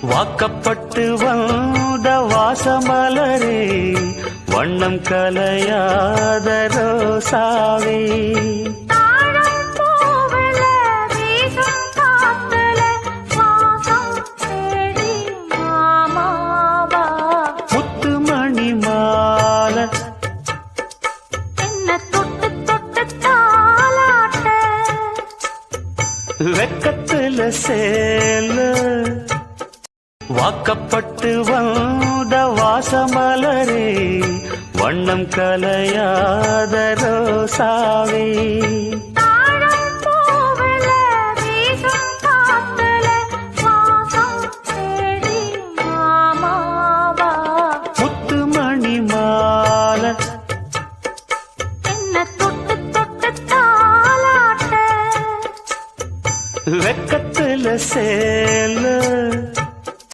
வாக்கப்பட்டு வந்த வாசமலரே, வண்ணம் கலையாத ரோசாவே, முத்துமணி மாலை வெக்கத்துல சேல, வாக்கப்பட்டு வந்த வாசமலரே, வண்ணம் கலையாத ரோசாவே, முத்துமணி மாலை வெக்கத்துல சேல,